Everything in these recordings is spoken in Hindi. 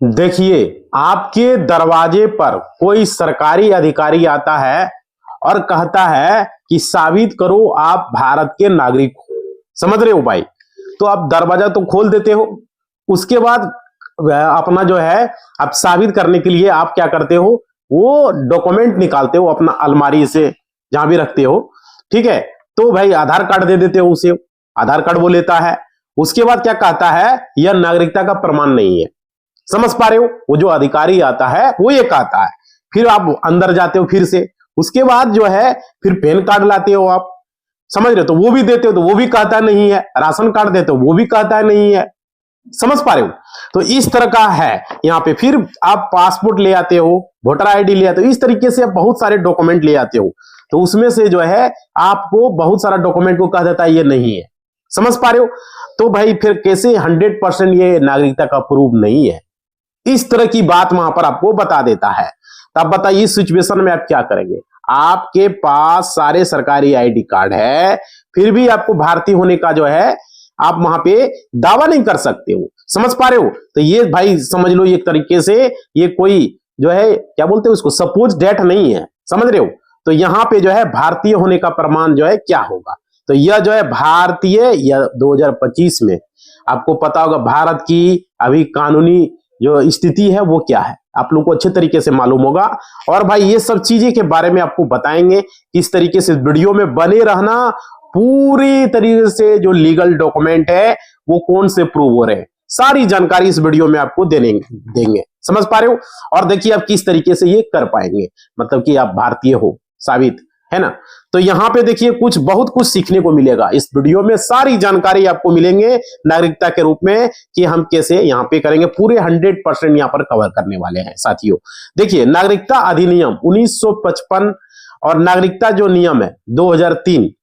देखिए, आपके दरवाजे पर कोई सरकारी अधिकारी आता है और कहता है कि साबित करो आप भारत के नागरिक हो। समझ रहे हो भाई? तो आप दरवाजा तो खोल देते हो, उसके बाद अपना जो है आप साबित करने के लिए आप क्या करते हो, वो डॉक्यूमेंट निकालते हो अपना अलमारी से, जहां भी रखते हो, ठीक है। तो भाई आधार कार्ड दे देते हो उसे, आधार कार्ड वो लेता है। उसके बाद क्या कहता है, यह नागरिकता का प्रमाण नहीं है। समझ पा रहे हो? वो जो अधिकारी आता है वो ये कहता है। फिर आप अंदर जाते हो फिर से, उसके बाद जो है फिर पैन कार्ड लाते हो आप, समझ रहे हो? तो वो भी देते हो तो वो भी कहता नहीं है। राशन कार्ड देते हो वो भी कहता नहीं है। समझ पा रहे हो? तो इस तरह का है यहाँ पे। फिर आप पासपोर्ट ले आते हो, वोटर आईडी ले आते हो, इस तरीके से आप बहुत सारे डॉक्यूमेंट ले आते हो। तो उसमें से जो है आपको बहुत सारा डॉक्यूमेंट को कह देता है ये नहीं है। समझ पा रहे हो? तो भाई फिर कैसे 100% ये नागरिकता का प्रूफ नहीं है, इस तरह की बात वहां पर आपको बता देता है। तो आप बताइए इस सिचुएशन में आप क्या करेंगे? आपके पास सारे सरकारी आईडी कार्ड है, फिर भी आपको भारतीय होने का जो है आप वहां पे दावा नहीं कर सकते हो। समझ पा रहे हो? तो ये भाई समझ लो एक तरीके से ये कोई जो है क्या बोलते हैं उसको, सपोज डेट नहीं है। समझ रहे हो? तो यहां पे जो है भारतीय होने का प्रमाण जो है क्या होगा, तो यह जो है भारतीय, यह 2025 में आपको पता होगा भारत की अभी कानूनी जो स्थिति है वो क्या है, आप लोगों को अच्छे तरीके से मालूम होगा। और भाई ये सब चीजें के बारे में आपको बताएंगे, किस तरीके से वीडियो में बने रहना। पूरी तरीके से जो लीगल डॉक्यूमेंट है वो कौन से प्रूव हो रहे हैं, सारी जानकारी इस वीडियो में आपको देंगे। समझ पा रहे हो? और देखिए आप किस तरीके से ये कर पाएंगे, मतलब कि आप भारतीय हो साबित, है ना। तो यहां पे देखिए कुछ बहुत कुछ सीखने को मिलेगा इस वीडियो में, सारी जानकारी आपको मिलेंगे नागरिकता के रूप में कि हम कैसे यहां पे करेंगे। पूरे 100% यहां पर कवर करने वाले हैं साथियों। देखिए नागरिकता अधिनियम 1955 और नागरिकता जो नियम है 2003,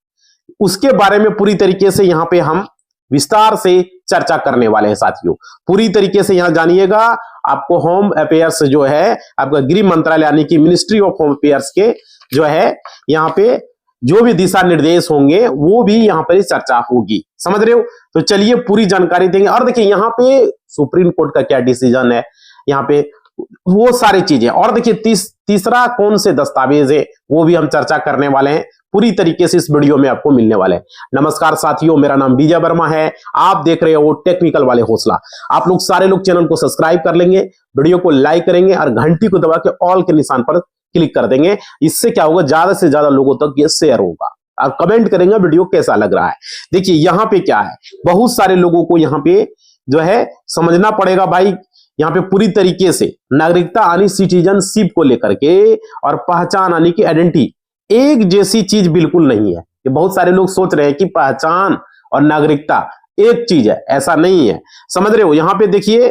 उसके बारे में पूरी तरीके से यहां पे हम विस्तार से चर्चा करने वाले हैं साथियों। पूरी तरीके से यहां जानिएगा। आपको होम अफेयर्स जो है आपका गृह मंत्रालय यानी कि मिनिस्ट्री ऑफ होम अफेयर्स के जो है यहां पे जो भी दिशा निर्देश होंगे वो भी यहां पर चर्चा होगी। समझ रहे हो? तो चलिए पूरी जानकारी देंगे। और देखिए यहां पे सुप्रीम कोर्ट का क्या डिसीजन है, यहाँ पे वो सारी चीजें। और देखिए तीसरा कौन से दस्तावेज है वो भी हम चर्चा करने वाले हैं, पूरी तरीके से इस वीडियो में आपको मिलने वाले हैं। नमस्कार साथियों, मेरा नाम विजय वर्मा है, आप देख रहे हो टेक्निकल वाले हौसला। आप लोग सारे लोग चैनल को सब्सक्राइब कर लेंगे, वीडियो को लाइक करेंगे और घंटी को दबा के ऑल के निशान पर क्लिक कर देंगे। इससे क्या होगा, ज्यादा से ज्यादा लोगों तक ये शेयर होगा। और कमेंट करेंगे वीडियो कैसा लग रहा है। देखिए यहाँ पे क्या है, बहुत सारे लोगों को यहाँ पे जो है समझना पड़ेगा भाई। यहाँ पे पूरी तरीके से नागरिकता यानी सिटीजनशिप को लेकर के और पहचान यानी कि आइडेंटिटी एक जैसी चीज बिल्कुल नहीं है। ये बहुत सारे लोग सोच रहे हैं कि पहचान और नागरिकता एक चीज है, ऐसा नहीं है। समझ रहे हो? यहाँ पे देखिए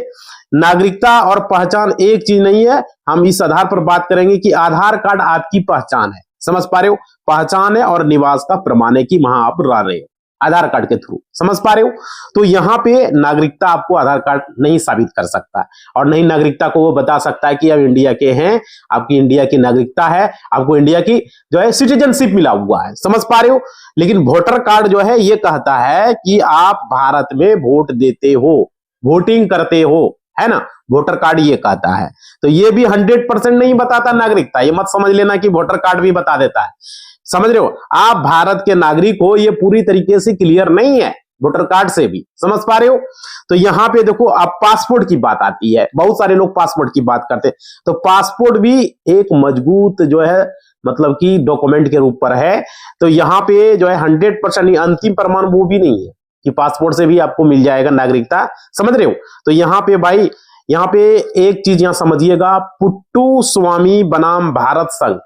नागरिकता और पहचान एक चीज नहीं है। हम इस आधार पर बात करेंगे कि आधार कार्ड आपकी पहचान है। समझ पा रहे हो? पहचान है और निवास का प्रमाण है कि वहां आप रह रहे हो आधार कार्ड के थ्रू। समझ पा रहे हो? तो यहाँ पे नागरिकता आपको आधार कार्ड नहीं साबित कर सकता और नहीं नागरिकता को वो बता सकता है कि आप इंडिया के हैं, आपकी इंडिया की नागरिकता है, आपको इंडिया की जो है सिटीजनशिप मिला हुआ है। समझ पा रहे हो? लेकिन वोटर कार्ड जो है ये कहता है कि आप भारत में वोट देते हो, वोटिंग करते हो, है ना। वोटर कार्ड ये कहता है। तो ये भी 100% नहीं बताता नागरिकता। ये मत समझ लेना कि वोटर कार्ड भी बता देता है। समझ रहे हो? आप भारत के नागरिक हो ये पूरी तरीके से क्लियर नहीं है वोटर कार्ड से भी। समझ पा रहे हो? तो यहां पे देखो अब पासपोर्ट की बात आती है। बहुत सारे लोग पासपोर्ट की बात करते हैं, तो पासपोर्ट भी एक मजबूत जो है मतलब कि डॉक्यूमेंट के रूप पर है। तो यहां पे जो है 100% अंतिम प्रमाण वो भी नहीं है कि पासपोर्ट से भी आपको मिल जाएगा नागरिकता। समझ रहे हो? तो यहाँ पे भाई यहाँ पे एक चीज यहां समझिएगा, पुट्टू स्वामी बनाम भारत संघ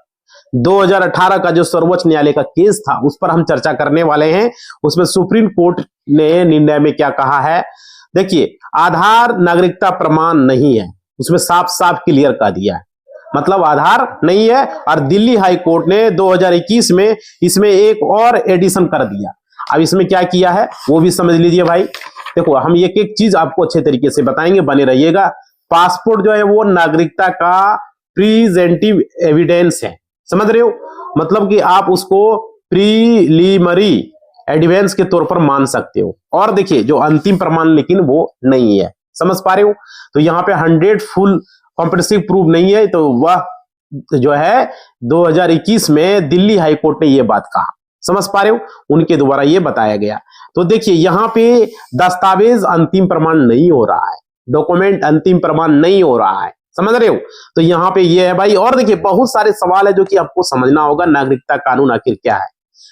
2018 का जो सर्वोच्च न्यायालय का केस था उस पर हम चर्चा करने वाले हैं। उसमें सुप्रीम कोर्ट ने निर्णय में क्या कहा है, देखिए आधार नागरिकता प्रमाण नहीं है, उसमें साफ साफ क्लियर कर दिया है, मतलब आधार नहीं है। और दिल्ली हाई कोर्ट ने 2021 में इसमें एक और एडिशन कर दिया। अब इसमें क्या किया है वो भी समझ लीजिए भाई। देखो हम एक एक चीज आपको अच्छे तरीके से बताएंगे, बने रहिएगा। पासपोर्ट जो है वो नागरिकता का प्रीजेंटिव एविडेंस है। समझ रहे हो? मतलब कि आप उसको प्रीलिमिनरी एविडेंस के तौर पर मान सकते हो। और देखिए जो अंतिम प्रमाण लेकिन वो नहीं है। समझ पा रहे हो। तो यहाँ पे 100 फुल कॉम्प्रिहेंसिव प्रूफ नहीं है, तो वह जो है 2021 में दिल्ली हाई कोर्ट ने यह बात कहा, समझ पा रहे हो, उनके द्वारा यह बताया गया। तो देखिए यहाँ पे दस्तावेज अंतिम प्रमाण नहीं हो रहा है, डॉक्यूमेंट अंतिम प्रमाण नहीं हो रहा है, समझ रहे हो। तो यहाँ पे ये है भाई। और देखिए बहुत सारे सवाल है जो कि आपको समझना होगा, नागरिकता कानून आखिर क्या है,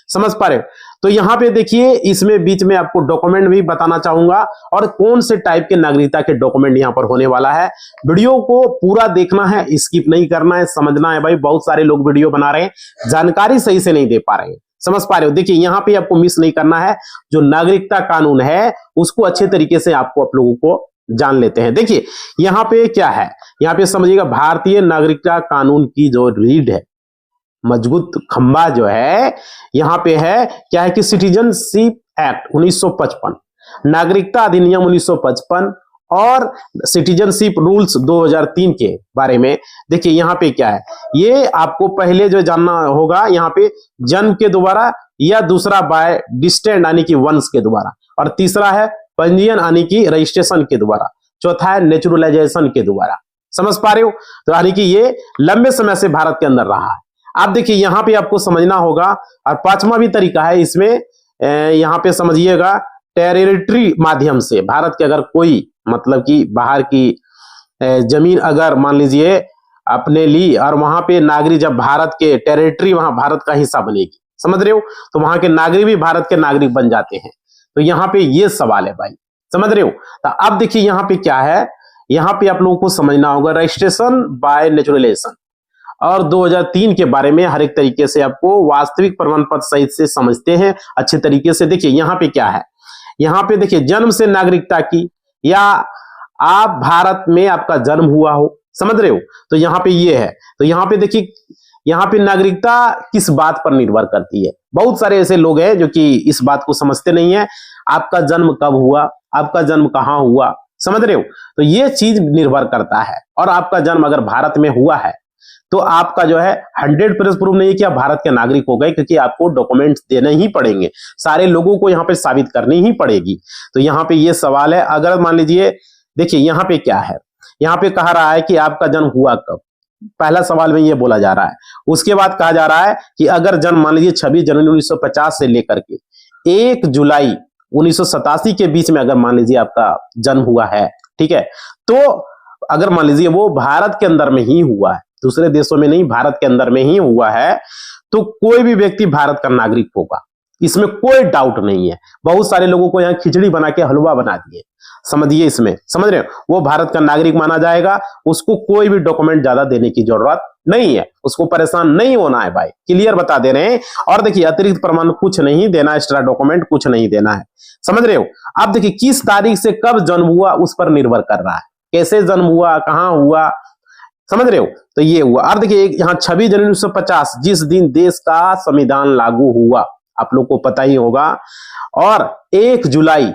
समझ पा रहे हो। तो यहाँ पे देखिए इसमें बीच में आपको डॉक्यूमेंट भी बताना चाहूंगा और कौन से टाइप के नागरिकता के डॉक्यूमेंट यहाँ पर होने वाला है। वीडियो को पूरा देखना है, स्किप नहीं करना है, समझना है भाई। बहुत सारे लोग वीडियो बना रहे हैं, जानकारी सही से नहीं दे पा रहे हैं, समझ पा रहे हो। देखिए यहाँ पे आपको मिस नहीं करना है, जो नागरिकता कानून है उसको अच्छे तरीके से आप लोगों को जान लेते हैं। देखिए यहाँ पे क्या है, यहाँ पे समझिएगा भारतीय नागरिकता कानून की जो रीढ़ है, मजबूत खंबा जो है यहाँ पे है क्या है कि सिटीजनशिप एक्ट 1955, नागरिकता अधिनियम 1955 और सिटीजनशिप रूल्स 2003 के बारे में। देखिए यहाँ पे क्या है, ये आपको पहले जो जानना होगा, यहाँ पे जन्म के द्वारा या दूसरा बाय डिस्टेंट यानी कि वंश के द्वारा, और तीसरा है पंजीयन यानी कि रजिस्ट्रेशन के द्वारा, चौथा है नेचुरलाइजेशन के द्वारा, समझ पा रहे हो। तो यानी कि ये लंबे समय से भारत के अंदर रहा है। आप देखिए यहाँ पे आपको समझना होगा। और पांचवा भी तरीका है इसमें, यहाँ पे समझिएगा टेरिटरी माध्यम से भारत के अगर कोई मतलब कि बाहर की जमीन अगर मान लीजिए अपने ली और वहां पे नागरिक जब भारत के टेरिटरी वहां भारत का हिस्सा बनेगी, समझ रहे हो, तो वहां के नागरिक भी भारत के नागरिक बन जाते हैं। तो यहाँ पे ये सवाल है भाई, समझ रहे हो। तो अब देखिए यहाँ पे क्या है, यहाँ पे आप लोगों को समझना होगा रजिस्ट्रेशन बाय नेचुरलाइजेशन और 2003 के बारे में हर एक तरीके से आपको वास्तविक प्रमाण पत्र सहित से समझते हैं अच्छे तरीके से। देखिए यहाँ पे क्या है, यहाँ पे देखिए जन्म से नागरिकता की, या आप भारत में आपका जन्म हुआ हो, समझ रहे हो, तो यहाँ पे ये है। तो यहाँ पे देखिए यहाँ पे नागरिकता किस बात पर निर्भर करती है। बहुत सारे ऐसे लोग हैं जो कि इस बात को समझते नहीं है, आपका जन्म कब हुआ, आपका जन्म कहाँ हुआ, समझ रहे हो। तो ये चीज निर्भर करता है। और आपका जन्म अगर भारत में हुआ है तो आपका जो है 100% प्रूफ नहीं है कि आप भारत के नागरिक हो गए, क्योंकि आपको डॉक्यूमेंट्स देने ही पड़ेंगे, सारे लोगों को यहाँ पे साबित करनी ही पड़ेगी। तो यहाँ पे ये सवाल है, अगर मान लीजिए देखिए यहाँ पे क्या है, यहाँ पे कहा रहा है कि आपका जन्म हुआ कब, पहला सवाल में ये बोला जा रहा है। उसके बाद कहा जा रहा है कि अगर जन्म मान लीजिए 26 जनवरी 1950 से लेकर के 1 जुलाई 1987 के बीच में अगर मान लीजिए आपका जन्म हुआ है, ठीक है, तो अगर मान लीजिए वो भारत के अंदर में ही हुआ है, दूसरे देशों में नहीं, भारत के अंदर में ही हुआ है, तो कोई भी व्यक्ति भारत का नागरिक होगा, इसमें कोई डाउट नहीं है। बहुत सारे लोगों को यहाँ खिचड़ी बना के हलवा बना दिए, समझिए इसमें, समझ रहे हो, वो भारत का नागरिक माना जाएगा, उसको कोई भी डॉक्यूमेंट ज्यादा देने की जरूरत नहीं है, उसको परेशान नहीं होना है भाई, क्लियर बता दे रहे हैं। और देखिए अतिरिक्त प्रमाण कुछ नहीं देना, एक्स्ट्रा डॉक्यूमेंट कुछ नहीं देना है, समझ रहे हो। अब देखिए किस तारीख से कब जन्म हुआ उस पर निर्भर कर रहा है, कैसे जन्म हुआ, कहां हुआ, समझ रहे हो। तो ये हुआ। और देखिए यहाँ 26 जनवरी 1950 जिस दिन देश का संविधान लागू हुआ, आप लोग को पता ही होगा, और 1 जुलाई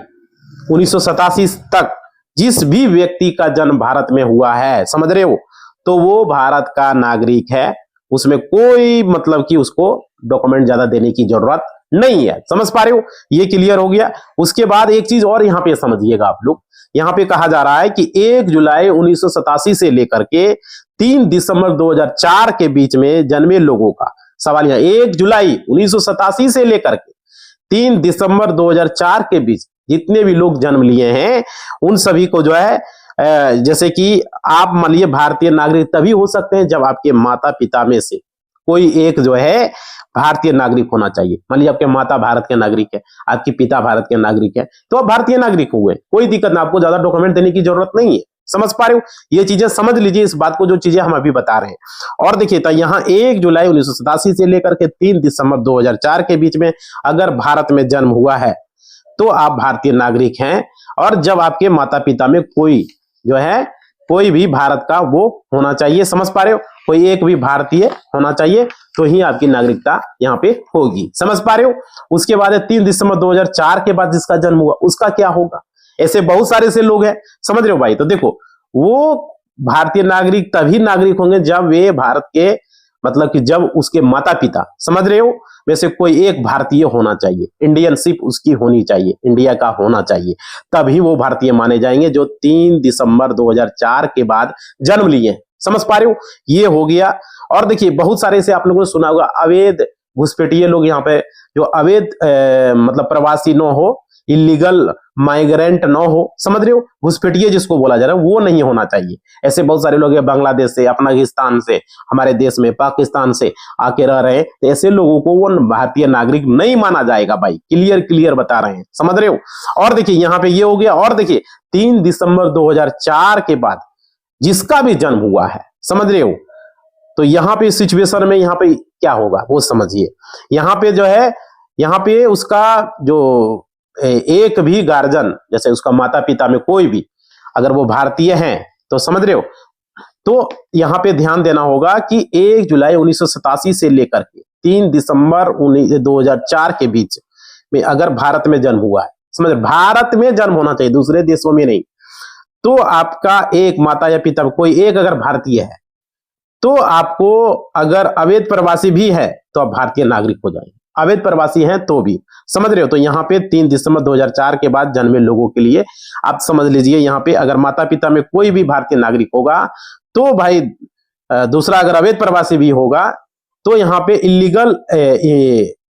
1987 तक जिस भी व्यक्ति का जन्म भारत में हुआ है, समझ रहे हो, तो वो भारत का नागरिक है, उसमें कोई मतलब कि उसको डॉक्यूमेंट ज्यादा देने की जरूरत नहीं है, समझ पा रहे हो, ये क्लियर हो गया। उसके बाद एक चीज और यहाँ पे समझिएगा आप लोग, यहाँ पे कहा जा रहा है कि 1 जुलाई 1987 से लेकर के 3 दिसंबर 2004 के बीच में जन्मे लोगों का सवाल, यहाँ 1 जुलाई 1987 से लेकर के 3 दिसंबर 2004 के बीच जितने भी लोग जन्म लिए हैं उन सभी को जो है जैसे कि आप मान लीजिए भारतीय नागरिक तभी हो सकते हैं जब आपके माता पिता में से कोई एक जो है भारतीय नागरिक होना चाहिए। मान लीजिए आपके माता भारत के नागरिक है, आपके पिता भारत के नागरिक है, तो आप भारतीय नागरिक हुए, कोई दिक्कत ना, आपको ज्यादा डॉक्यूमेंट देने की जरूरत नहीं है, समझ पा रहे हो। ये चीजें समझ लीजिए इस बात को, जो चीजें हम अभी बता रहे हैं। और देखिए तो यहाँ 1 जुलाई 1987 से लेकर के 3 दिसंबर 2004 के बीच में अगर भारत में जन्म हुआ है तो आप भारतीय नागरिक हैं। और जब आपके माता पिता में कोई जो है कोई भी भारत का वो होना चाहिए, समझ पा रहे हो, कोई एक भी भारतीय होना चाहिए, तो ही आपकी नागरिकता यहाँ पे होगी, समझ पा रहे हो। उसके बाद 3 दिसंबर 2004 के बाद जिसका जन्म हुआ उसका क्या होगा, ऐसे बहुत सारे से लोग हैं, समझ रहे हो भाई। तो देखो वो भारतीय नागरिक तभी नागरिक होंगे जब वे भारत के मतलब कि जब उसके माता पिता, समझ रहे हो, में से कोई एक भारतीय होना चाहिए, इंडियनशिप उसकी होनी चाहिए, इंडिया का होना चाहिए, तभी वो भारतीय माने जाएंगे जो 3 दिसंबर 2004 के बाद जन्म लिए। समझ पा रहे हो, ये हो गया। और देखिए बहुत सारे से आप लोगों ने सुना होगा अवैध घुसपैठिए लोग यहाँ पे, जो अवैध मतलब प्रवासी न हो, इलीगल माइग्रेंट न हो, समझ रहे हो, घुसपैठिए जिसको बोला जा रहा है वो नहीं होना चाहिए। ऐसे बहुत सारे लोग बांग्लादेश से, अफगानिस्तान से, हमारे देश में पाकिस्तान से आके रह रहे हैं, तो ऐसे लोगों को वो भारतीय नागरिक नहीं माना जाएगा भाई, क्लियर बता रहे हैं, समझ रहे हो। और देखिए यहाँ पे ये हो गया। और देखिए 3 दिसंबर 2004 के बाद जिसका भी जन्म हुआ है, समझ रहे हो, तो यहाँ पे सिचुएशन में यहाँ पे क्या होगा वो समझिए। यहाँ पे जो है, यहाँ पे उसका जो एक भी गार्जियन, जैसे उसका माता पिता में कोई भी अगर वो भारतीय हैं, तो समझ रहे हो, तो यहाँ पे ध्यान देना होगा कि 1 जुलाई 1987 से लेकर के 3 दिसंबर 2004 के बीच में अगर भारत में जन्म हुआ है, समझ, भारत में जन्म होना चाहिए, दूसरे देशों में नहीं, तो आपका एक माता या पिता कोई एक अगर भारतीय है, तो आपको अगर अवैध प्रवासी भी है तो आप भारतीय नागरिक हो जाएंगे, अवैध प्रवासी हैं तो भी, समझ रहे हो। तो यहाँ पे 3 दिसंबर 2004 के बाद जन्मे लोगों के लिए आप समझ लीजिए, यहाँ पे अगर माता पिता में कोई भी भारतीय नागरिक होगा तो भाई दूसरा अगर अवैध प्रवासी भी होगा तो यहाँ पे इलीगल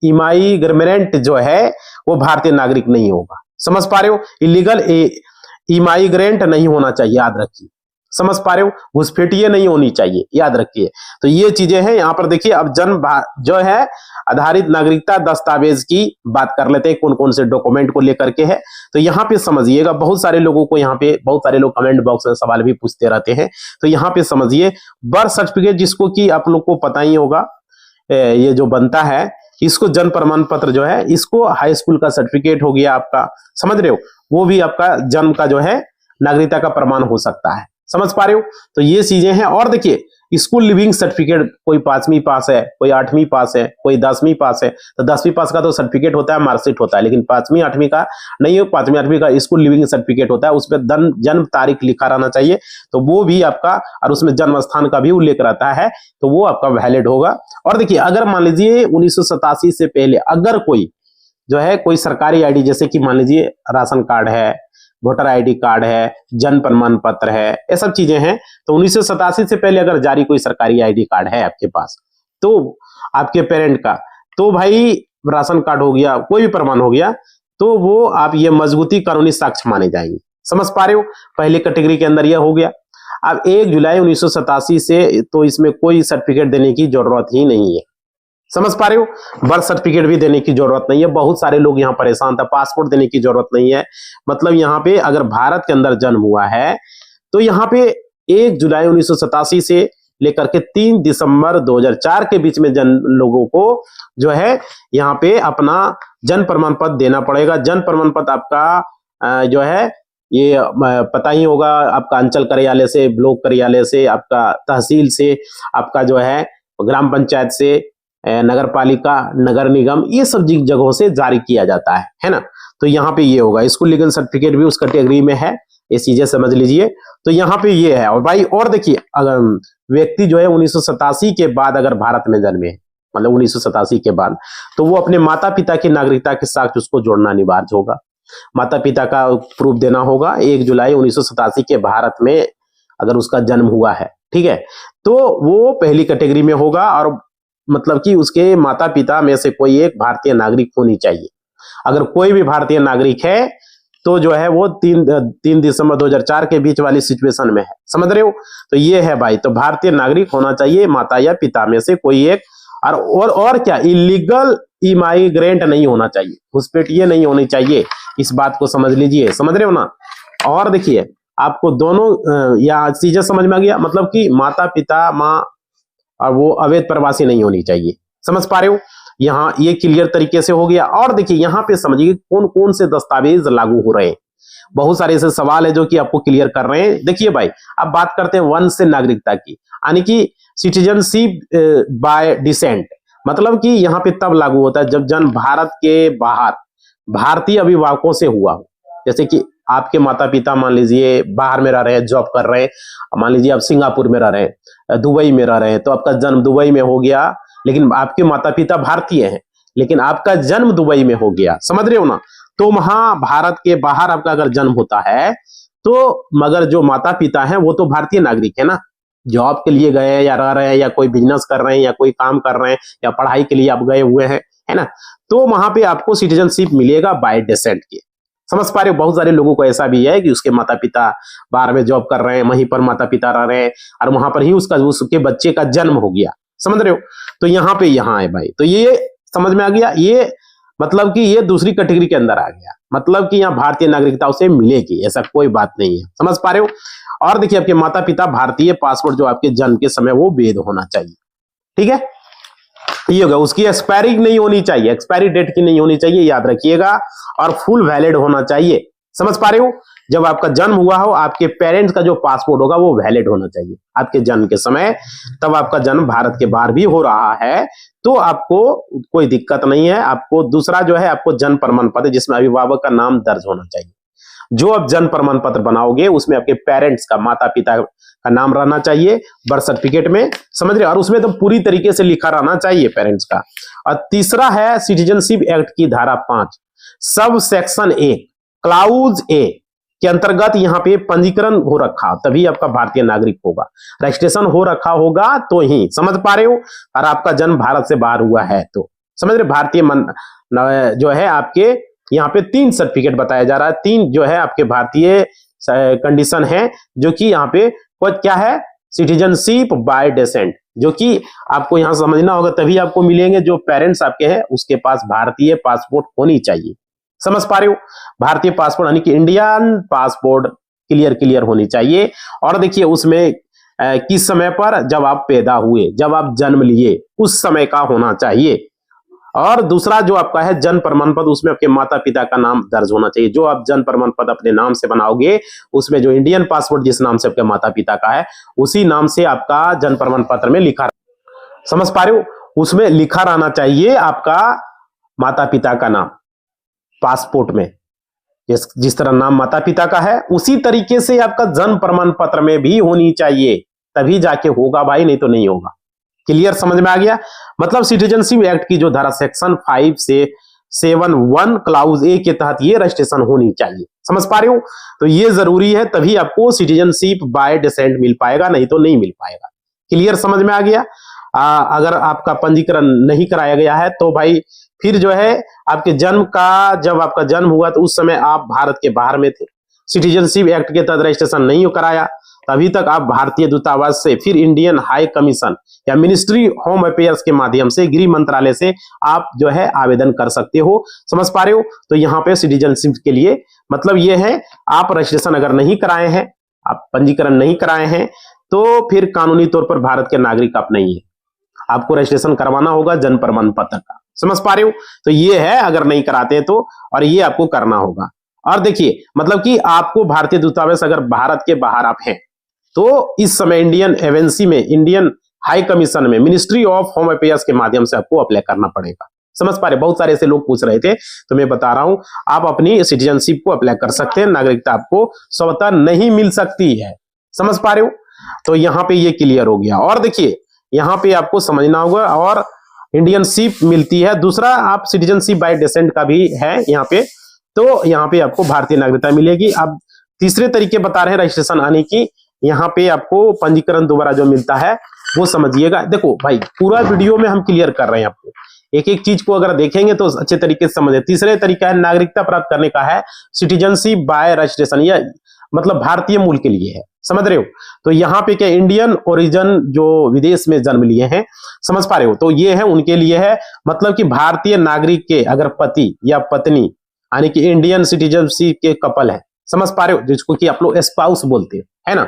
इमाइग्रेंट जो है वो भारतीय नागरिक नहीं होगा। समझ पा रहे हो, इलीगल इमाइग्रेंट नहीं होना चाहिए, याद रखिए, समझ पा रहे हो, घुसपैठिए नहीं होनी चाहिए, याद रखिए। तो ये चीजें हैं यहाँ पर। देखिए अब जन्म जो है आधारित नागरिकता दस्तावेज की बात कर लेते हैं, कौन कौन से डॉक्यूमेंट को लेकर के है। तो यहाँ पे समझिएगा, बहुत सारे लोगों को यहाँ पे, बहुत सारे लोग कमेंट बॉक्स में सवाल भी पूछते रहते हैं, तो यहाँ पे समझिए बर्थ सर्टिफिकेट, जिसको कि आप लोग को पता ही होगा, ये जो बनता है इसको जन्म प्रमाण पत्र जो है, इसको हाई स्कूल का सर्टिफिकेट हो गया आपका, समझ रहे हो, वो भी आपका जन्म का जो है नागरिकता का प्रमाण हो सकता है, समझ पा रहे हो। तो ये चीजें हैं। और देखिए स्कूल लिविंग सर्टिफिकेट, कोई 5वीं पास है, कोई 8वीं पास है, कोई 10वीं पास है, तो 10वीं पास का तो सर्टिफिकेट होता है, मार्कशीट होता है, लेकिन 5वीं 8वीं का नहीं हो, 5वीं 8वीं का स्कूल लिविंग सर्टिफिकेट होता है, उसमें जन्म तारीख लिखा रहना चाहिए, तो वो भी आपका, और उसमें जन्म स्थान का भी उल्लेख रहता है, तो वो आपका वैलिड होगा। और देखिए अगर मान लीजिए 1987 से पहले अगर कोई जो है कोई सरकारी आईडी, जैसे कि मान लीजिए राशन कार्ड है, वोटर आईडी कार्ड है, जन्म प्रमाण पत्र है, ये सब चीजें हैं, तो 1987 से पहले अगर जारी कोई सरकारी आईडी कार्ड है आपके पास, तो आपके पेरेंट का, तो भाई राशन कार्ड हो गया, कोई भी प्रमाण हो गया, तो वो आप ये मजबूती कानूनी साक्ष्य माने जाएंगे। समझ पा रहे हो, पहले कैटेगरी के अंदर यह हो गया। अब 1 जुलाई 1987 से तो इसमें कोई सर्टिफिकेट देने की जरूरत ही नहीं है, समझ पा रहे हो, बर्थ सर्टिफिकेट भी देने की जरूरत नहीं है। बहुत सारे लोग यहाँ परेशान था, पासपोर्ट देने की जरूरत नहीं है। मतलब यहाँ पे अगर भारत के अंदर जन्म हुआ है तो यहाँ पे 1 जुलाई 1987 से लेकर के 3 दिसंबर 2004 के बीच में लोगों को जो है यहाँ पे अपना जन्म प्रमाण पत्र देना पड़ेगा। जन्म प्रमाण पत्र आपका जो है ये पता ही होगा, आपका अंचल कार्यालय से, ब्लॉक कार्यालय से, आपका तहसील से, आपका जो है ग्राम पंचायत से, नगर पालिका, नगर निगम, ये सब जगहों से जारी किया जाता है ना। तो यहाँ पे ये होगा, स्कूल लीगल सर्टिफिकेट भी उस कैटेगरी में है, ये चीजें समझ लीजिए। तो यहाँ पे ये है। और भाई और देखिए, अगर व्यक्ति जो है 1987 के बाद अगर भारत में जन्मे, मतलब 1987 के बाद, तो वो अपने माता पिता की नागरिकता के साथ उसको जोड़ना अनिवार्य होगा, माता पिता का प्रूफ देना होगा। 1 जुलाई 1987 के भारत में अगर उसका जन्म हुआ है, ठीक है, तो वो पहली कैटेगरी में होगा, और मतलब कि उसके माता पिता में से कोई एक भारतीय नागरिक होनी चाहिए। अगर कोई भी भारतीय नागरिक है तो जो है वो 3 दिसंबर 2004 के बीच वाली सिचुएशन में है, समझ रहे हो। तो ये है भाई, तो भारतीय नागरिक होना चाहिए माता या पिता में से कोई एक, और क्या, इलीगल इमाइग्रेंट नहीं होना चाहिए, घुसपैठिए नहीं होनी चाहिए, इस बात को समझ लीजिए, समझ रहे हो ना। और देखिए आपको दोनों या चीजें समझ में आ गया, मतलब कि माता पिता, माँ, और वो अवैध प्रवासी नहीं होनी चाहिए, समझ पा रहे हो। यहाँ ये क्लियर तरीके से हो गया। और देखिए यहाँ पे समझिए कौन कौन से दस्तावेज लागू हो रहे हैं, बहुत सारे ऐसे सवाल है जो कि आपको क्लियर कर रहे हैं। देखिए भाई, अब बात करते हैं वंश से नागरिकता की, यानी कि सिटीजनशिप बाय डिसेंट, मतलब कि यहाँ पे तब लागू होता है जब जन्म भारत के बाहर भारतीय अभिभावकों से हुआ हो। जैसे कि आपके माता पिता मान लीजिए बाहर में रह रहे हैं, जॉब कर रहे हैं, मान लीजिए आप सिंगापुर में रह रहे हैं, दुबई में रह रहे हैं, तो आपका जन्म दुबई में हो गया, लेकिन आपके माता पिता भारतीय हैं, लेकिन आपका जन्म दुबई में हो गया, समझ रहे हो ना। तो वहां भारत के बाहर आपका अगर जन्म होता है तो मगर जो माता पिता हैं वो तो भारतीय नागरिक है ना, जॉब के लिए गए हैं या रह रहे हैं या कोई बिजनेस कर रहे हैं या कोई काम कर रहे हैं या पढ़ाई के लिए आप गए हुए हैं, है ना, तो वहां पे आपको सिटीजनशिप मिलेगा बाय डिसेंट के। समझ पा रहे हो। बहुत सारे लोगों को ऐसा भी है कि उसके माता पिता बाहर में जॉब कर रहे हैं, वहीं पर माता पिता रह रहे हैं और वहां पर ही उसके बच्चे का जन्म हो गया, समझ रहे हो। तो यहाँ पे यहाँ है भाई, तो ये समझ में आ गया, ये मतलब कि ये दूसरी कैटेगरी के अंदर आ गया, मतलब कि यहाँ भारतीय नागरिकता उसे मिलेगी, ऐसा कोई बात नहीं है, समझ पा रहे हो। और देखिए आपके माता पिता भारतीय पासपोर्ट जो आपके जन्म के समय वो वैध होना चाहिए, ठीक है, ये होगा। उसकी एक्सपायरी नहीं होनी चाहिए, एक्सपायरी डेट की नहीं होनी चाहिए, याद रखिएगा, और फुल वैलिड होना चाहिए, समझ पा रहे हो। जब आपका जन्म हुआ हो आपके पेरेंट्स का जो पासपोर्ट होगा वो वैलिड होना चाहिए आपके जन्म के समय, तब आपका जन्म भारत के बाहर भी हो रहा है तो आपको कोई दिक्कत नहीं है। आपको दूसरा जो है आपको जन्म प्रमाण पत्र जिसमें अभिभावक का नाम दर्ज होना चाहिए, जो आप जन्म प्रमाण पत्र बनाओगे उसमें आपके पेरेंट्स का माता पिता का नाम रहना चाहिए बर्थ सर्टिफिकेट में, समझ रहे, और उसमें तो पूरी तरीके से लिखा रहना चाहिए पेरेंट्स का। और तीसरा है सिटीजनशिप एक्ट की धारा 5 सब सेक्शन ए क्लाउज ए के अंतर्गत यहाँ पे पंजीकरण हो रखा तभी आपका भारतीय नागरिक होगा, रजिस्ट्रेशन हो रखा होगा तो ही, समझ पा रहे हो, और आपका जन्म भारत से बाहर हुआ है तो, समझ रहे। भारतीय जो है आपके यहाँ पे 3 सर्टिफिकेट बताया जा रहा है, 3 जो है आपके भारतीय कंडीशन है, जो कि यहाँ पे क्या है, सिटीजनशिप बाय डिसेंट, जो कि आपको यहाँ समझना होगा तभी आपको मिलेंगे। जो पेरेंट्स आपके हैं उसके पास भारतीय पासपोर्ट होनी चाहिए, समझ पा रहे हो, भारतीय पासपोर्ट यानी कि इंडियन पासपोर्ट क्लियर होनी चाहिए। और देखिए उसमें किस समय पर, जब आप पैदा हुए, जब आप जन्म लिए उस समय का होना चाहिए। और दूसरा जो आपका है जन्म प्रमाण पत्र, उसमें आपके माता पिता का नाम दर्ज होना चाहिए। जो आप जन्म प्रमाण पत्र अपने नाम से बनाओगे उसमें जो इंडियन पासपोर्ट जिस नाम से आपके माता पिता का है उसी नाम से आपका जन्म प्रमाण पत्र में लिखा, समझ पा रहे हो, उसमें लिखा रहना चाहिए आपका माता पिता का नाम पासपोर्ट में, जिस तरह नाम माता पिता का है उसी तरीके से आपका जन्म प्रमाण पत्र में भी होनी चाहिए, तभी जाके होगा भाई, नहीं तो नहीं होगा। क्लियर, समझ में आ गया। मतलब सिटीजनशिप एक्ट की जो धारा सेक्शन 5 से 7(1) क्लाउज ए के तहत ये रजिस्ट्रेशन होनी चाहिए, समझ पा रहे हो। तो ये जरूरी है, तभी आपको सिटीजनशिप बाय डिसेंट मिल पाएगा, नहीं तो नहीं मिल पाएगा। क्लियर, समझ में आ गया। अगर आपका पंजीकरण नहीं कराया गया है तो भाई फिर जो है आपके जन्म का, जब आपका जन्म हुआ तो उस समय आप भारत के बाहर में थे, सिटीजनशिप एक्ट के तहत रजिस्ट्रेशन नहीं कराया, तभी तक आप भारतीय दूतावास से फिर इंडियन हाई कमीशन या मिनिस्ट्री होम अफेयर्स के माध्यम से गृह मंत्रालय से आप जो है आवेदन कर सकते हो, समझ पा रहे हो। तो यहाँ पे सिटीजनशिप के लिए मतलब ये है, आप रजिस्ट्रेशन अगर नहीं कराए हैं, आप पंजीकरण नहीं कराए हैं तो फिर कानूनी तौर पर भारत के नागरिक आप नहीं है, आपको रजिस्ट्रेशन करवाना होगा जन्म प्रमाण पत्र का, समझ पा रहे हो। तो ये है अगर नहीं कराते तो, और ये आपको करना होगा। और देखिए मतलब कि आपको भारतीय दूतावास अगर भारत के बाहर आप हैं तो इस समय इंडियन एजेंसी में, इंडियन हाई कमीशन में, मिनिस्ट्री ऑफ होम अफेयर्स के माध्यम से आपको अप्लाई करना पड़ेगा, समझ पा रहे। बहुत सारे ऐसे लोग पूछ रहे थे तो मैं बता रहा हूं, आप अपनी सिटीजनशिप को अप्लाई कर सकते हैं, नागरिकता आपको स्वतः नहीं मिल सकती है, समझ पा रहे हो। तो यहाँ पे ये क्लियर हो गया। और देखिए यहाँ पे आपको समझना होगा, और इंडियनशिप मिलती है, दूसरा आप सिटीजनशिप बाय डिसेंट का भी है यहाँ पे, तो यहाँ पे आपको भारतीय नागरिकता मिलेगी। अब तीसरे तरीके बता रहे हैं रजिस्ट्रेशन आने की, यहाँ पे आपको पंजीकरण दोबारा जो मिलता है वो समझिएगा। देखो भाई पूरा वीडियो में हम क्लियर कर रहे हैं आपको, एक एक चीज को अगर देखेंगे तो अच्छे तरीके से समझे। तीसरे तरीका है नागरिकता प्राप्त करने का है सिटीजनशिप बाय रजिस्ट्रेशन, या मतलब भारतीय मूल के लिए है, समझ रहे हो। तो यहाँ पे क्या इंडियन ओरिजिन जो विदेश में जन्म लिए हैं, समझ पा रहे हो, तो ये है उनके लिए है। मतलब कि भारतीय नागरिक के अगर पति या पत्नी यानी कि इंडियन सिटीजनशिप के कपल है, समझ पा रहे हो, जिसको कि आप लोग स्पाउस बोलते हैं, है ना,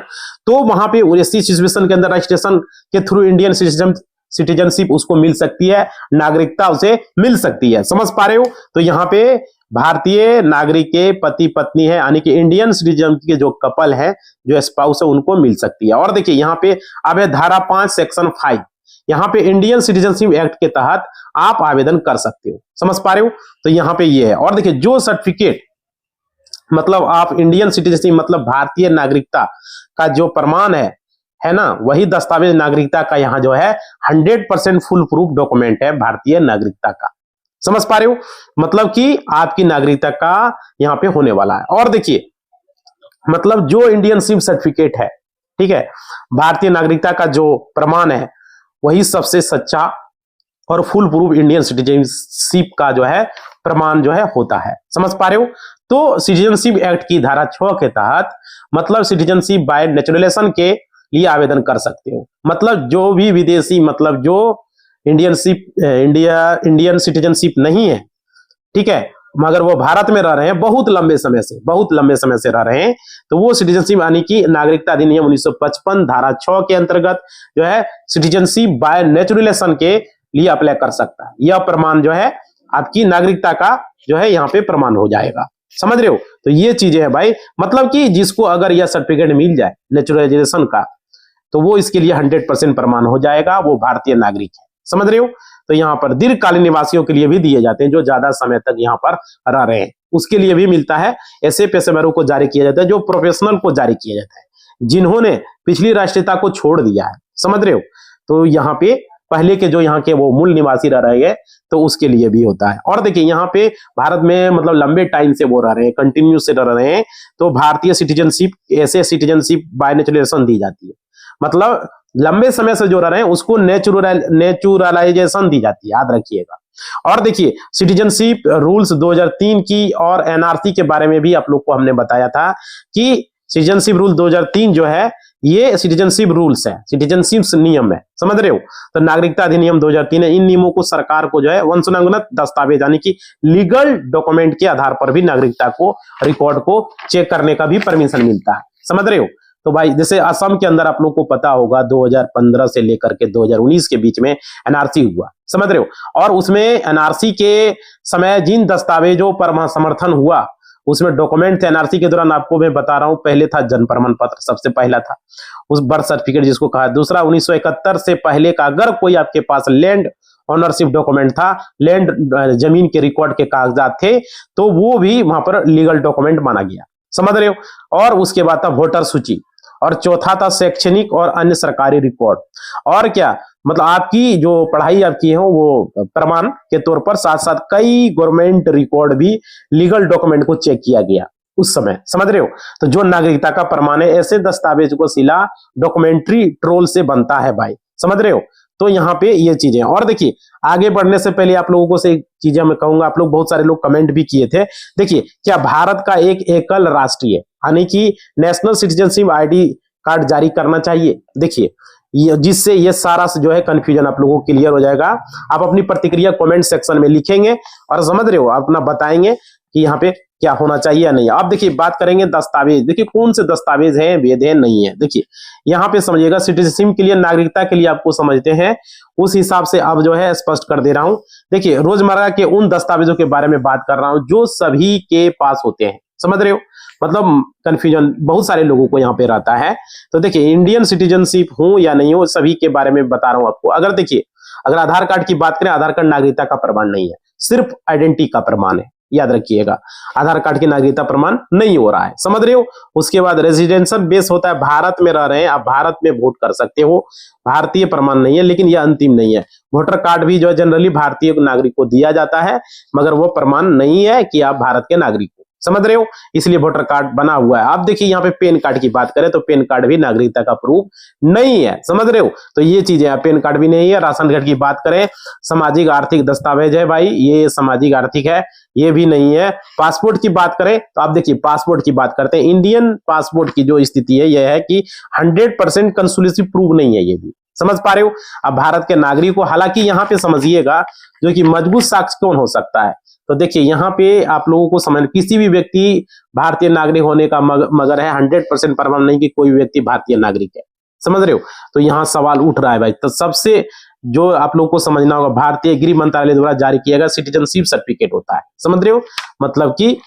तो वहां पे ऐसी सिचुएशन के अंदर रजिस्ट्रेशन के थ्रू इंडियन सिटीजनशिप उसको मिल सकती है, नागरिकता उसे मिल सकती है, समझ पा रहे हो। तो यहाँ पे भारतीय नागरिक के पति पत्नी है यानी कि इंडियन सिटीजन के जो कपल है, जो स्पाउस है, उनको मिल सकती है। और देखिए यहाँ पे अब है धारा 5 सेक्शन 5, यहाँ पे इंडियन सिटीजनशिप एक्ट के तहत आप आवेदन कर सकते हो, समझ पा रहे हो। तो यहाँ पे ये है। और देखिए जो सर्टिफिकेट मतलब आप इंडियन सिटीजनशिप मतलब भारतीय नागरिकता का जो प्रमाण है ना, वही दस्तावेज नागरिकता का यहाँ जो है 100% फुल प्रूफ डॉक्यूमेंट है भारतीय नागरिकता का। समझ पा रहे हो, मतलब कि आपकी नागरिकता का यहाँ पे होने वाला है। और देखिए मतलब जो इंडियनशिप सर्टिफिकेट है, ठीक है, भारतीय नागरिकता का जो प्रमाण है वही सबसे सच्चा और फुल प्रूफ इंडियन सिटीजनशिप का जो है प्रमाण जो है होता है। समझ पा रहे हो। तो सिटीजनशिप एक्ट की धारा 6 के तहत मतलब सिटीजनशिप बाय नेचुरलाइजेशन के लिए आवेदन कर सकते हो। मतलब जो भी विदेशी मतलब जो इंडियन सिटीजनशिप नहीं है, ठीक है, मगर वो भारत में रह रहे हैं बहुत लंबे समय से रह रहे हैं, तो वो सिटीजनशिप यानी कि नागरिकता अधिनियम 1955 धारा 6 के अंतर्गत जो है सिटीजनशिप बाय नेचुरलाइजेशन के लिए अप्लाई कर सकता है। यह प्रमाण जो है आपकी नागरिकता का जो है यहाँ पे प्रमाण हो जाएगा। समझ रहे हो। तो ये चीजें है भाई, मतलब कि जिसको अगर यह सर्टिफिकेट मिल जाए नेचुरलाइजेशन का तो वो इसके लिए 100% प्रमाण हो जाएगा, वो भारतीय नागरिक है। समझ रहे हो। तो यहाँ पर दीर्घकालीन निवासियों के लिए भी दिए जाते हैं जो ज्यादा समय तक यहाँ पर रह रहे हैं, उसके लिए भी मिलता है। ऐसे पेशेवरों को जारी किया जाता है जो प्रोफेशनल को जारी किया जाता है जिन्होंने पिछली राष्ट्रीयता को छोड़ दिया है। समझ रहे हो। तो यहाँ पे पहले के जो यहाँ के वो मूल निवासी रह रहे हैं तो उसके लिए भी होता है। और देखिए यहाँ पे भारत में मतलब लंबे टाइम से वो रह रहे हैं, कंटिन्यू से रह रहे हैं, तो भारतीय सिटीजनशिप ऐसे सिटीजनशिप बाय नेचुरलाइजेशन दी जाती है। मतलब लंबे समय से जो रह रहे हैं उसको नेचुरलाइजेशन दी जाती है, याद रखिएगा। और देखिए सिटीजनशिप रूल्स 2003 की और एनआरसी के बारे में भी आप लोग को हमने बताया था कि सिटीजनशिप रूल 2003 जो है ये सिटीजनशिप रूल्स है, सिटीजनशिप नियम है। समझ रहे हो। तो नागरिकता अधिनियम 2003 है। इन नियमों को सरकार को जो है वंशानुगत दस्तावेज यानी कि लीगल डॉक्यूमेंट के आधार पर भी नागरिकता को रिकॉर्ड को चेक करने का भी परमिशन मिलता है। समझ रहे हो। तो भाई जैसे असम के अंदर आप लोग को पता होगा 2015 से लेकर के 2019 के बीच में एनआरसी हुआ। समझ रहे हो। और उसमें एनआरसी के समय जिन दस्तावेजों पर समर्थन हुआ उसमें डॉक्यूमेंट थे। एनआरसी के दौरान आपको मैं बता रहा हूं, पहले था जन्म प्रमाण पत्र, सबसे पहला था उस बर्थ सर्टिफिकेट जिसको कहा। दूसरा 1971 से पहले का अगर कोई आपके पास लैंड ऑनरशिप डॉक्यूमेंट था, लैंड जमीन के रिकॉर्ड के कागजात थे, तो वो भी वहां पर लीगल डॉक्यूमेंट माना गया। समझ रहे हो। और उसके बाद था वोटर सूची, और चौथा था शैक्षणिक और अन्य सरकारी रिकॉर्ड। और क्या मतलब आपकी जो पढ़ाई आपकी है वो प्रमाण के तौर पर साथ साथ कई गवर्नमेंट रिकॉर्ड भी लीगल डॉक्यूमेंट को चेक किया गया उस समय। समझ रहे हो। तो जो नागरिकता का प्रमाण है ऐसे दस्तावेज को सिला डॉक्यूमेंट्री ट्रोल से बनता है भाई। समझ रहे हो। तो यहाँ पे ये चीजें। और देखिए आगे बढ़ने से पहले आप लोगों को से चीजें मैं कहूंगा, आप लोग बहुत सारे लोग कमेंट भी किए थे। देखिए क्या भारत का एक एकल राष्ट्रीय यानी कि नेशनल सिटीजनशिप आईडी कार्ड जारी करना चाहिए। देखिए जिससे ये सारा जो है कंफ्यूजन आप लोगों को क्लियर हो जाएगा। आप अपनी प्रतिक्रिया कमेंट सेक्शन में लिखेंगे और समझ रहे हो अपना बताएंगे कि यहाँ पे क्या होना चाहिए या नहीं। आप देखिए बात करेंगे दस्तावेज, देखिए कौन से दस्तावेज हैं, वैध हैं, नहीं है। देखिए यहाँ पे समझिएगा सिटीजनशिप के लिए नागरिकता के लिए आपको समझते हैं उस हिसाब से अब जो है स्पष्ट कर दे रहा हूं। देखिए रोजमर्रा के उन दस्तावेजों के बारे में बात कर रहा हूं जो सभी के पास होते हैं। समझ रहे हो। मतलब कंफ्यूजन बहुत सारे लोगों को यहाँ पे रहता है। तो देखिए इंडियन सिटीजनशिप हूं या नहीं हो सभी के बारे में बता रहा हूं आपको। अगर देखिए अगर आधार कार्ड की बात करें, आधार कार्ड नागरिकता का प्रमाण नहीं है, सिर्फ आइडेंटिटी का प्रमाण है। याद रखिएगा आधार कार्ड की नागरिकता प्रमाण नहीं हो रहा है। समझ रहे हो। उसके बाद रेजिडेंशियल बेस होता है, भारत में रह रहे हैं आप भारत में वोट कर सकते हो, भारतीय प्रमाण नहीं है लेकिन यह अंतिम नहीं है। वोटर कार्ड भी जो है जनरली भारतीय नागरिक को दिया जाता है मगर वो प्रमाण नहीं है कि आप भारत के नागरिक हो। समझ रहे हो। इसलिए वोटर कार्ड बना हुआ है। आप देखिए यहाँ पे पैन कार्ड की बात करें तो पैन कार्ड भी नागरिकता का प्रूफ नहीं है। समझ रहे हो। तो ये चीजें हैं, पैन कार्ड भी नहीं है। राशन कार्ड की बात करें, सामाजिक आर्थिक दस्तावेज है भाई, ये सामाजिक आर्थिक है, ये भी नहीं है। पासपोर्ट की बात करें तो आप देखिए पासपोर्ट की बात करते हैं, इंडियन पासपोर्ट की जो स्थिति है यह है कि 100% कंसुलेसिव प्रूफ नहीं है। ये भी समझ पा रहे हो। अब भारत के नागरिक को, हालांकि यहाँ पे समझिएगा जो कि मजबूत साक्ष्य कौन हो सकता है। तो देखिए यहाँ पे आप लोगों को समझ, किसी भी व्यक्ति भारतीय नागरिक होने का मगर है 100% प्रमाण नहीं कि कोई व्यक्ति भारतीय नागरिक है। समझ रहे हो। तो यहाँ सवाल उठ रहा है भाई। तो सबसे जो आप लोगों को समझना होगा, भारतीय गृह मंत्रालय द्वारा जारी किया गया सिटीजनशिप सर्टिफिकेट होता है। समझ रहे हो। मतलब कि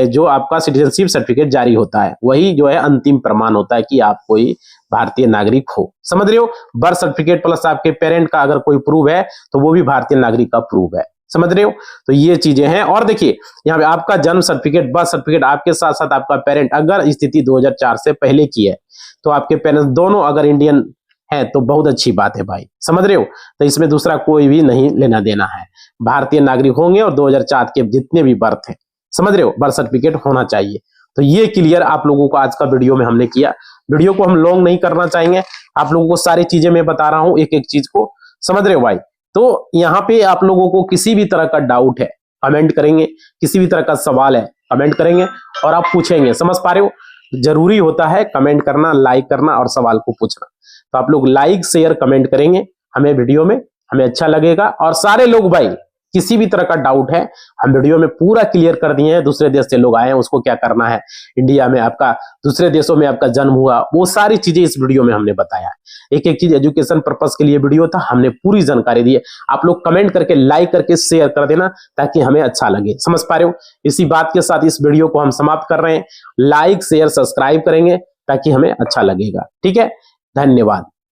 जो आपका सिटीजनशिप सर्टिफिकेट जारी होता है वही जो है अंतिम प्रमाण होता है कि आप कोई भारतीय नागरिक हो। समझ रहे हो। बर्थ सर्टिफिकेट प्लस आपके पेरेंट का अगर कोई प्रूफ है तो वो भी भारतीय नागरिक का प्रूफ है। समझ रहे हो। तो ये चीजें हैं। और देखिए यहाँ पे आपका जन्म सर्टिफिकेट, बर्थ सर्टिफिकेट, आपके साथ साथ आपका पेरेंट अगर स्थिति 2004 से पहले की है तो आपके पेरेंट्स दोनों अगर इंडियन है तो बहुत अच्छी बात है भाई, समझ रहे हो। तो इसमें दूसरा कोई भी नहीं लेना देना है, भारतीय नागरिक होंगे और 2004 के जितने भी बर्थ है, समझ रहे हो, बर्थ सर्टिफिकेट होना चाहिए। तो ये क्लियर आप लोगों को आज का वीडियो में हमने किया। वीडियो को हम लॉन्ग नहीं करना चाहेंगे, आप लोगों को सारी चीजें मैं बता रहा हूं एक एक चीज को, समझ रहे हो भाई। तो यहाँ पे आप लोगों को किसी भी तरह का डाउट है कमेंट करेंगे, किसी भी तरह का सवाल है कमेंट करेंगे और आप पूछेंगे, समझ पा रहे हो। जरूरी होता है कमेंट करना, लाइक करना और सवाल को पूछना। तो आप लोग लाइक शेयर कमेंट करेंगे हमें वीडियो में, हमें अच्छा लगेगा। और सारे लोग भाई किसी भी तरह का डाउट है हम वीडियो में पूरा क्लियर कर दिए हैं। दूसरे देश से लोग आए हैं, उसको क्या करना है, इंडिया में आपका, दूसरे देशों में आपका जन्म हुआ, वो सारी चीजें इस वीडियो में हमने बताया। एक एक चीज एजुकेशन पर्पस के लिए वीडियो था, हमने पूरी जानकारी दी है। आप लोग कमेंट करके, लाइक करके शेयर कर देना ताकि हमें अच्छा लगे, समझ पा रहे हो। इसी बात के साथ इस वीडियो को हम समाप्त कर रहे हैं। लाइक शेयर सब्सक्राइब करेंगे ताकि हमें अच्छा लगेगा, ठीक है। धन्यवाद।